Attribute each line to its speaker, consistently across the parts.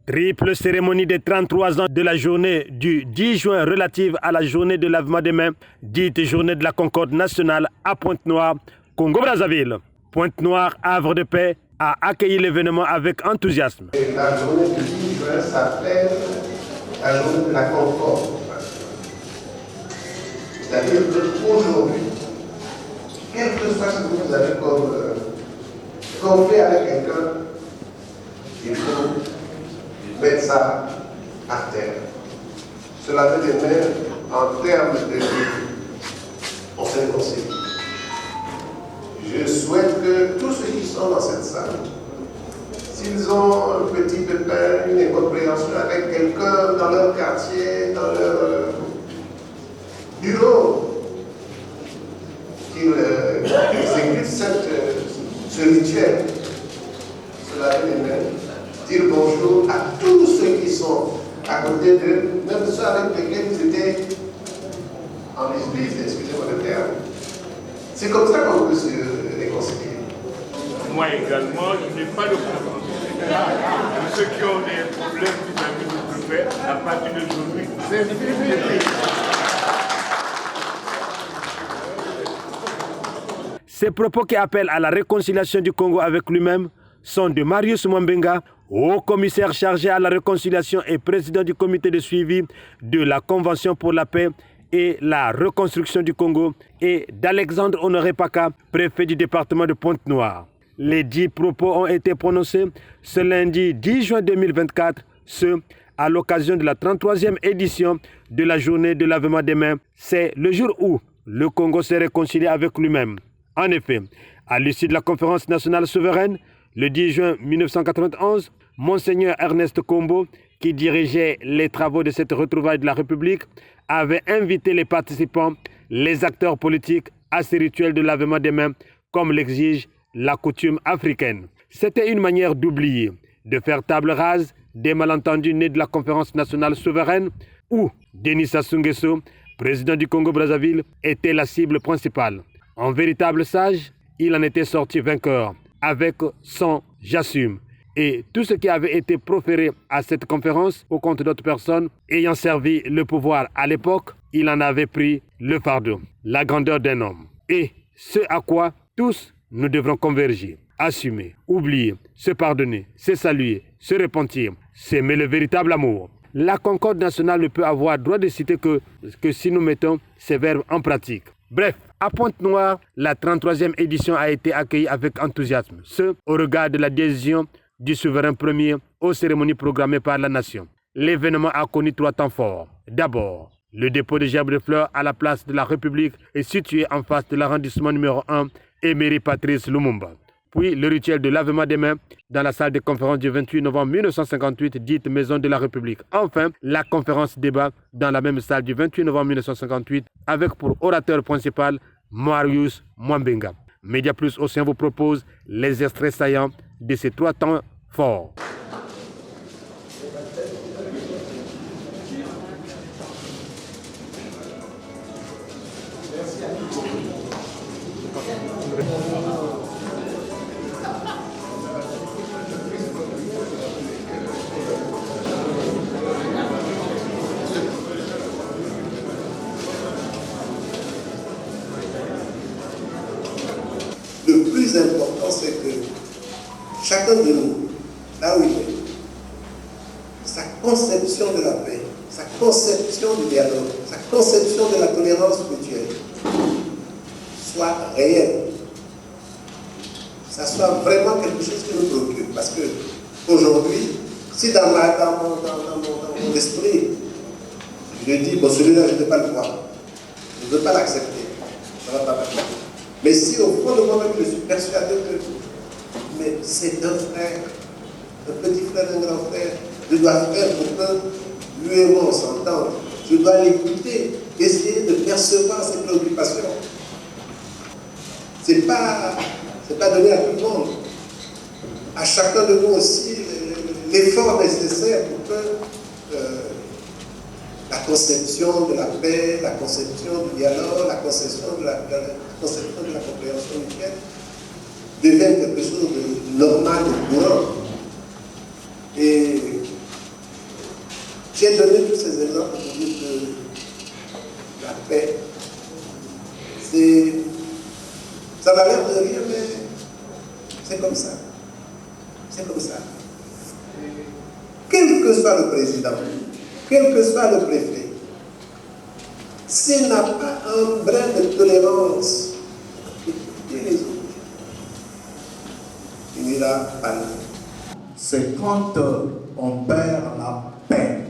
Speaker 1: Triple cérémonie des 33 ans de la journée du 10 juin relative à la journée de lavement des mains, dite journée de la Concorde nationale à Pointe-Noire, Congo-Brazzaville. Pointe-Noire, havre de paix, a accueilli l'événement avec enthousiasme.
Speaker 2: La journée du 10 juin s'appelle la journée de la Concorde. C'est-à-dire qu'aujourd'hui, quel que soit ce que vous avez comme conflit avec quelqu'un, il faut mettre ça par terre. Se laver les mains en termes de on se réconcilie. Je souhaite que tous ceux qui sont dans cette salle, s'ils ont un petit pépin, une incompréhension avec quelqu'un dans leur quartier, dans leur bureau, qu'ils exécutent ce rituel, se laver les mains, dire bonjour à tous ceux qui sont à côté d'eux, même ceux avec lesquels ils étaient en église, excusez-moi le terme. C'est comme ça qu'on peut se réconcilier.
Speaker 3: Moi également, je n'ai pas de problème. Ceux qui ont des problèmes vis-à-vis de ce fait, à partir d'aujourd'hui, c'est fini.
Speaker 1: Ces propos qui appellent à la réconciliation du Congo avec lui-même sont de Marius Mwambenga, haut commissaire chargé à la réconciliation et président du comité de suivi de la Convention pour la paix et la reconstruction du Congo, et d'Alexandre Honoré Paka, préfet du département de Pointe-Noire. Les 10 propos ont été prononcés ce lundi 10 juin 2024, à l'occasion de la 33e édition de la journée de lavement des mains. C'est le jour où le Congo s'est réconcilié avec lui-même. En effet, à l'issue de la conférence nationale souveraine, le 10 juin 1991, Monseigneur Ernest Kombo, qui dirigeait les travaux de cette retrouvaille de la République, avait invité les participants, les acteurs politiques, à ce rituel de lavement des mains, comme l'exige la coutume africaine. C'était une manière d'oublier, de faire table rase des malentendus nés de la conférence nationale souveraine, où Denis Sassou Nguesso, président du Congo-Brazzaville, était la cible principale. En véritable sage, il en était sorti vainqueur, avec son « j'assume ». Et tout ce qui avait été proféré à cette conférence au compte d'autres personnes ayant servi le pouvoir à l'époque, il en avait pris le fardeau, la grandeur d'un homme. Et ce à quoi tous nous devrons converger, assumer, oublier, se pardonner, se saluer, se repentir, s'aimer le véritable amour. La concorde nationale ne peut avoir droit de citer que si nous mettons ces verbes en pratique. Bref, à Pointe-Noire, la 33e édition a été accueillie avec enthousiasme, ce au regard de la décision du souverain premier aux cérémonies programmées par la nation. L'événement a connu 3 temps forts. D'abord, le dépôt de gerbes de fleurs à la place de la République est situé en face de l'arrondissement numéro 1, Emery Patrice Lumumba. Puis le rituel de lavement des mains dans la salle de conférence du 28 novembre 1958, dite Maison de la République. Enfin, la conférence débat dans la même salle du 28 novembre 1958 avec pour orateur principal Marius Mwambenga. Média Plus Océan vous propose les extraits saillants de ces 3 temps forts.
Speaker 2: Le plus important, c'est que chacun de nous, là où il est, sa conception de la paix, sa conception du dialogue, sa conception de la tolérance mutuelle soit réelle. Ça soit vraiment quelque chose qui nous préoccupe. Parce que aujourd'hui, si dans mon esprit, je dis, bon, celui-là, je ne veux pas le voir, je ne veux pas l'accepter, ça ne va pas marcher. Mais si au fond de moi-même, je suis persuadé que mais c'est un frère, un petit frère, un grand frère, je dois faire pour que lui et moi on s'entende. Je dois l'écouter, essayer de percevoir ses préoccupations. C'est pas donné à tout le monde. À chacun de nous aussi l'effort nécessaire pour que la conception de la paix, la conception du dialogue, la conception de la compréhension mutuelle devienne quelque chose de normal, de courant. Et Ça n'a l'air de rien, mais c'est comme ça. C'est comme ça. Quel que soit le président, quel que soit le préfet, s'il n'a pas un brin de tolérance, les autres, il ira parler.
Speaker 4: C'est quand on perd la paix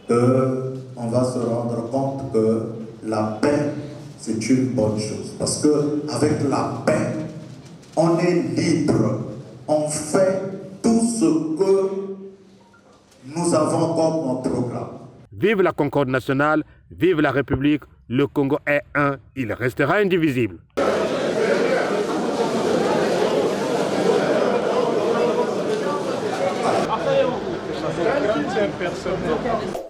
Speaker 4: qu'on va se rendre compte que la paix, c'est une bonne chose. Parce qu'avec la paix, on est libre. On fait tout ce que nous avons comme programme.
Speaker 1: Vive la concorde nationale, vive la République, le Congo est un, il restera indivisible.
Speaker 3: Personne